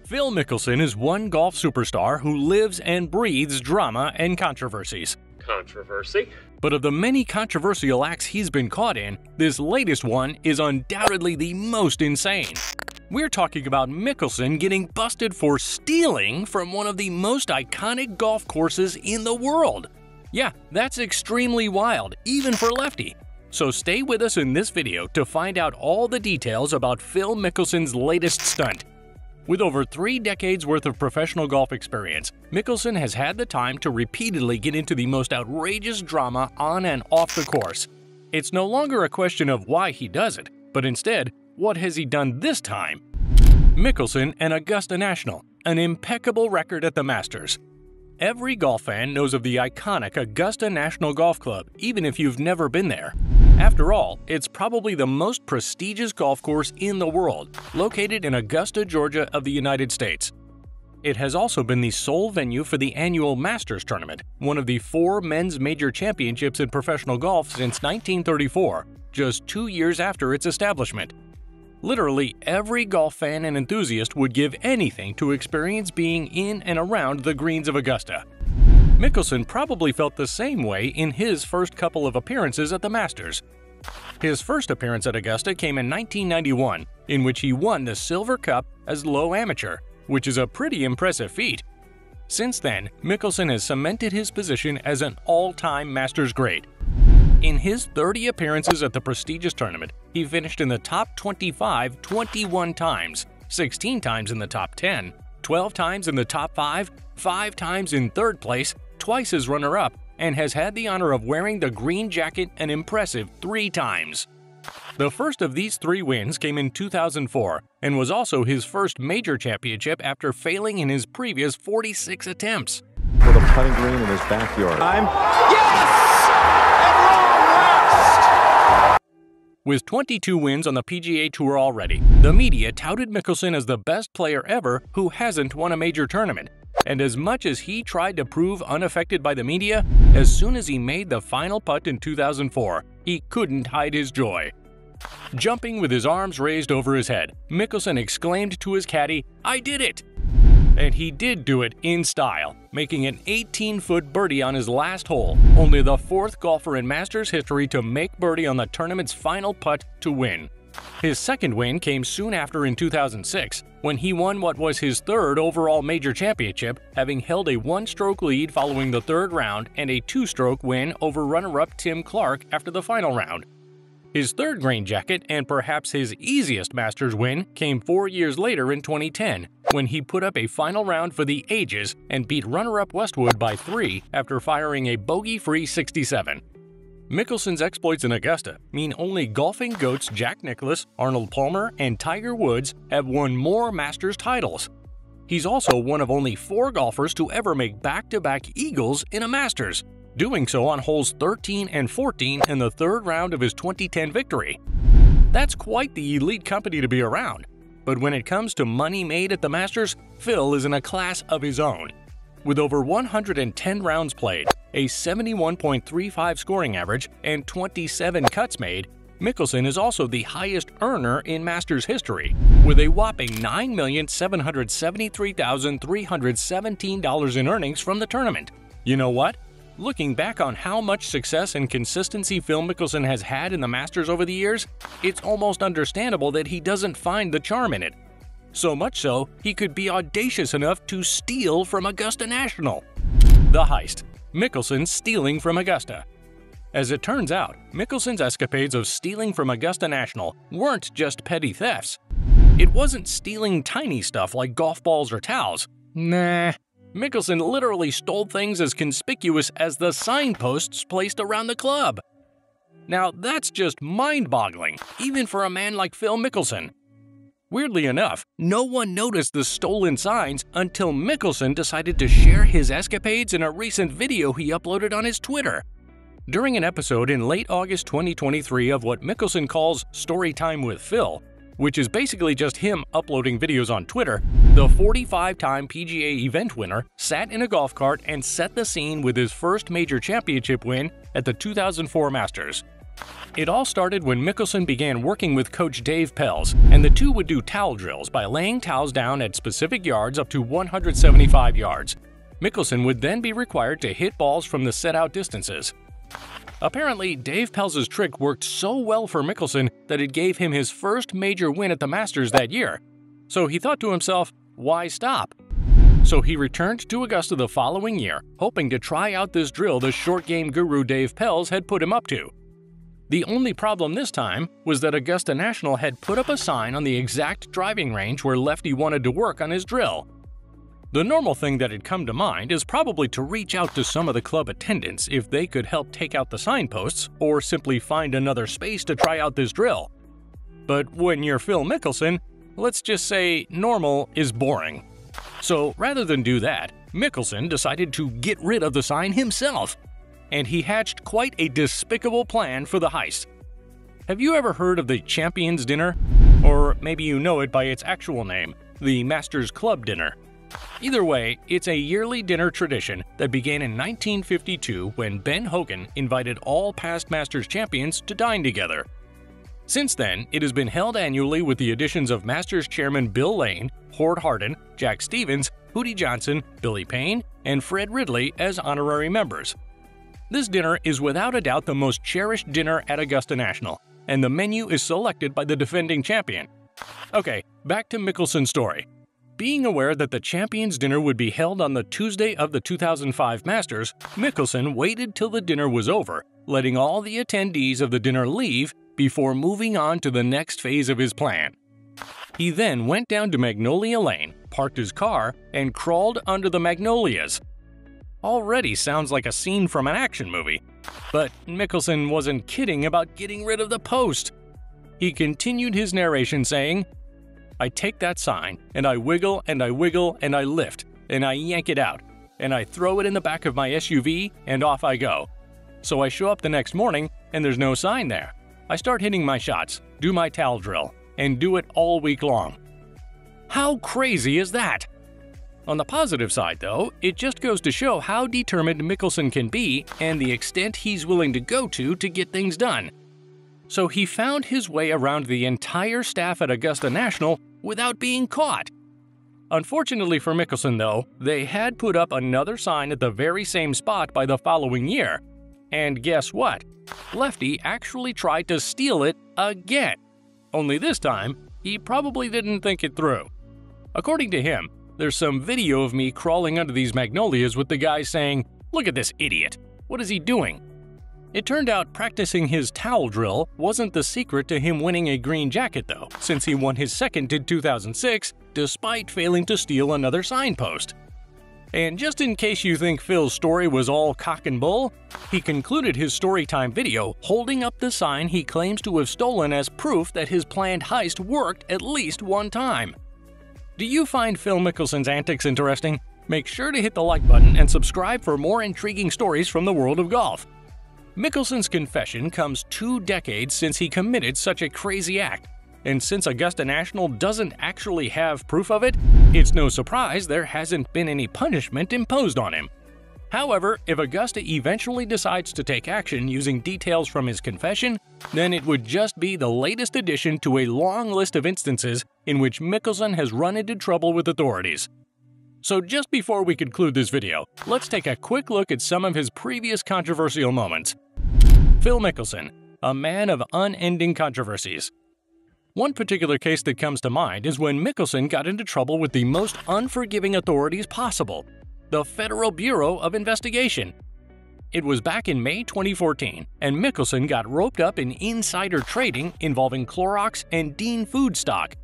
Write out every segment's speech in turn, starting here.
Phil Mickelson is one golf superstar who lives and breathes drama and controversies. Controversy? But of the many controversial acts he's been caught in, this latest one is undoubtedly the most insane. We're talking about Mickelson getting busted for stealing from one of the most iconic golf courses in the world. Yeah, that's extremely wild, even for Lefty. So stay with us in this video to find out all the details about Phil Mickelson's latest stunt. With over 3 decades worth of professional golf experience, Mickelson has had the time to repeatedly get into the most outrageous drama on and off the course. It's no longer a question of why he does it, but instead, what has he done this time? Mickelson and Augusta National, an impeccable record at the Masters. Every golf fan knows of the iconic Augusta National Golf Club, even if you've never been there. After all, it's probably the most prestigious golf course in the world, located in Augusta, Georgia of the United States. It has also been the sole venue for the annual Masters tournament, one of the 4 men's major championships in professional golf since 1934, just 2 years after its establishment. Literally every golf fan and enthusiast would give anything to experience being in and around the greens of Augusta. Mickelson probably felt the same way in his first couple of appearances at the Masters. His first appearance at Augusta came in 1991, in which he won the Silver Cup as low amateur, which is a pretty impressive feat. Since then, Mickelson has cemented his position as an all-time Masters great. In his 30 appearances at the prestigious tournament, he finished in the top 25 21 times, 16 times in the top 10, 12 times in the top 5, 5 times in 3rd place, twice as runner-up, and has had the honor of wearing the green jacket an impressive 3 times. The first of these 3 wins came in 2004 and was also his first major championship after failing in his previous 46 attempts. With a putting green in his backyard. With 22 wins on the PGA Tour already, the media touted Mickelson as the best player ever who hasn't won a major tournament. And as much as he tried to prove unaffected by the media, as soon as he made the final putt in 2004, he couldn't hide his joy. Jumping with his arms raised over his head, Mickelson exclaimed to his caddy, "I did it!" And he did do it in style, making an 18-foot birdie on his last hole, only the 4th golfer in Masters history to make birdie on the tournament's final putt to win. His second win came soon after in 2006, when he won what was his 3rd overall major championship, having held a 1-stroke lead following the 3rd round and a 2-stroke win over runner-up Tim Clark after the final round. His 3rd green jacket and perhaps his easiest Masters win came 4 years later in 2010, when he put up a final round for the ages and beat runner-up Westwood by 3 after firing a bogey-free 67. Mickelson's exploits in Augusta mean only golfing goats Jack Nicklaus, Arnold Palmer, and Tiger Woods have won more Masters titles. He's also one of only 4 golfers to ever make back-to-back eagles in a Masters, doing so on holes 13 and 14 in the 3rd round of his 2010 victory. That's quite the elite company to be around. But when it comes to money made at the Masters, Phil is in a class of his own. With over 110 rounds played, a 71.35 scoring average, and 27 cuts made, Mickelson is also the highest earner in Masters history, with a whopping $9,773,317 in earnings from the tournament. You know what? Looking back on how much success and consistency Phil Mickelson has had in the Masters over the years, it's almost understandable that he doesn't find the charm in it. So much so, he could be audacious enough to steal from Augusta National. The heist. Mickelson stealing from Augusta. As it turns out, Mickelson's escapades of stealing from Augusta National weren't just petty thefts. It wasn't stealing tiny stuff like golf balls or towels. Nah. Mickelson literally stole things as conspicuous as the signposts placed around the club. Now that's just mind-boggling, even for a man like Phil Mickelson. Weirdly enough, no one noticed the stolen signs until Mickelson decided to share his escapades in a recent video he uploaded on his Twitter. During an episode in late August 2023 of what Mickelson calls Story Time with Phil, which is basically just him uploading videos on Twitter, the 45-time PGA event winner sat in a golf cart and set the scene with his first major championship win at the 2004 Masters. It all started when Mickelson began working with coach Dave Pelz, and the two would do towel drills by laying towels down at specific yards up to 175 yards. Mickelson would then be required to hit balls from the set-out distances. Apparently, Dave Pelz's trick worked so well for Mickelson that it gave him his first major win at the Masters that year. So he thought to himself, why stop? So he returned to Augusta the following year, hoping to try out this drill the short game guru Dave Pelz had put him up to. The only problem this time was that Augusta National had put up a sign on the exact driving range where Lefty wanted to work on his drill. The normal thing that had come to mind is probably to reach out to some of the club attendants if they could help take out the signposts or simply find another space to try out this drill. But when you're Phil Mickelson, let's just say normal is boring. So rather than do that, Mickelson decided to get rid of the sign himself, and he hatched quite a despicable plan for the heist. Have you ever heard of the Champions Dinner? Or maybe you know it by its actual name, the Masters Club Dinner. Either way, it's a yearly dinner tradition that began in 1952 when Ben Hogan invited all past Masters champions to dine together. Since then, it has been held annually with the additions of Masters chairman Bill Lane, Hord Hardin, Jack Stevens, Hootie Johnson, Billy Payne, and Fred Ridley as honorary members. This dinner is without a doubt the most cherished dinner at Augusta National, and the menu is selected by the defending champion. Okay, back to Mickelson's story. Being aware that the Champions Dinner would be held on the Tuesday of the 2005 Masters, Mickelson waited till the dinner was over, letting all the attendees of the dinner leave before moving on to the next phase of his plan. He then went down to Magnolia Lane, parked his car, and crawled under the magnolias. Already sounds like a scene from an action movie. But Mickelson wasn't kidding about getting rid of the post. He continued his narration saying, "I take that sign, and I wiggle and I wiggle and I lift, and I yank it out, and I throw it in the back of my SUV, and off I go. So I show up the next morning, and there's no sign there. I start hitting my shots, do my towel drill, and do it all week long." How crazy is that? On the positive side, though, it just goes to show how determined Mickelson can be and the extent he's willing to go to get things done. So he found his way around the entire staff at Augusta National without being caught. Unfortunately for Mickelson, though, they had put up another sign at the very same spot by the following year. And guess what? Lefty actually tried to steal it again. Only this time, he probably didn't think it through. According to him, there's some video of me crawling under these magnolias with the guy saying, "Look at this idiot. What is he doing?" It turned out practicing his towel drill wasn't the secret to him winning a green jacket, though, since he won his second in 2006 despite failing to steal another signpost. And just in case you think Phil's story was all cock and bull, he concluded his storytime video holding up the sign he claims to have stolen as proof that his planned heist worked at least one time. Do you find Phil Mickelson's antics interesting? Make sure to hit the like button and subscribe for more intriguing stories from the world of golf. Mickelson's confession comes 2 decades since he committed such a crazy act, and since Augusta National doesn't actually have proof of it, it's no surprise there hasn't been any punishment imposed on him. However, if Augusta eventually decides to take action using details from his confession, then it would just be the latest addition to a long list of instances in which Mickelson has run into trouble with authorities. So just before we conclude this video, let's take a quick look at some of his previous controversial moments. Phil Mickelson, a man of unending controversies. One particular case that comes to mind is when Mickelson got into trouble with the most unforgiving authorities possible, the Federal Bureau of Investigation. It was back in May 2014, and Mickelson got roped up in insider trading involving Clorox and Dean Food stock.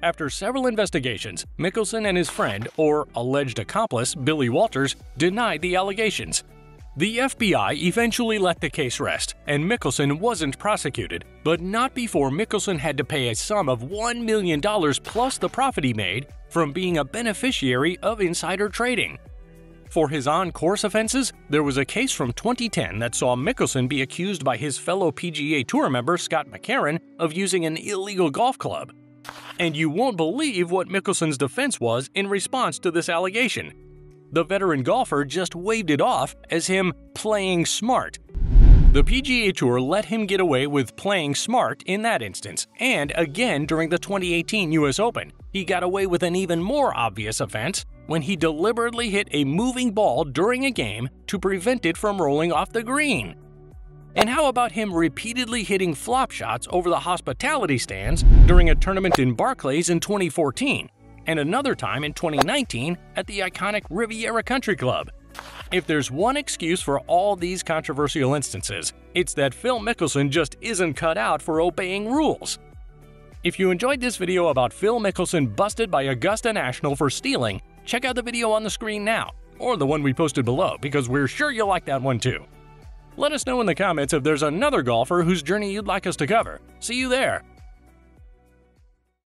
After several investigations, Mickelson and his friend, or alleged accomplice, Billy Walters, denied the allegations. The FBI eventually let the case rest, and Mickelson wasn't prosecuted, but not before Mickelson had to pay a sum of $1 million plus the profit he made from being a beneficiary of insider trading. For his on-course offenses, there was a case from 2010 that saw Mickelson be accused by his fellow PGA Tour member Scott McCarron of using an illegal golf club. And you won't believe what Mickelson's defense was in response to this allegation. The veteran golfer just waved it off as him playing smart. The PGA Tour let him get away with playing smart in that instance, and again during the 2018 US Open, he got away with an even more obvious offense when he deliberately hit a moving ball during a game to prevent it from rolling off the green. And how about him repeatedly hitting flop shots over the hospitality stands during a tournament in Barclays in 2014, and another time in 2019 at the iconic Riviera Country Club? If there's one excuse for all these controversial instances, it's that Phil Mickelson just isn't cut out for obeying rules. If you enjoyed this video about Phil Mickelson busted by Augusta National for stealing, check out the video on the screen now, or the one we posted below, because we're sure you'll like that one too. Let us know in the comments if there's another golfer whose journey you'd like us to cover. See you there!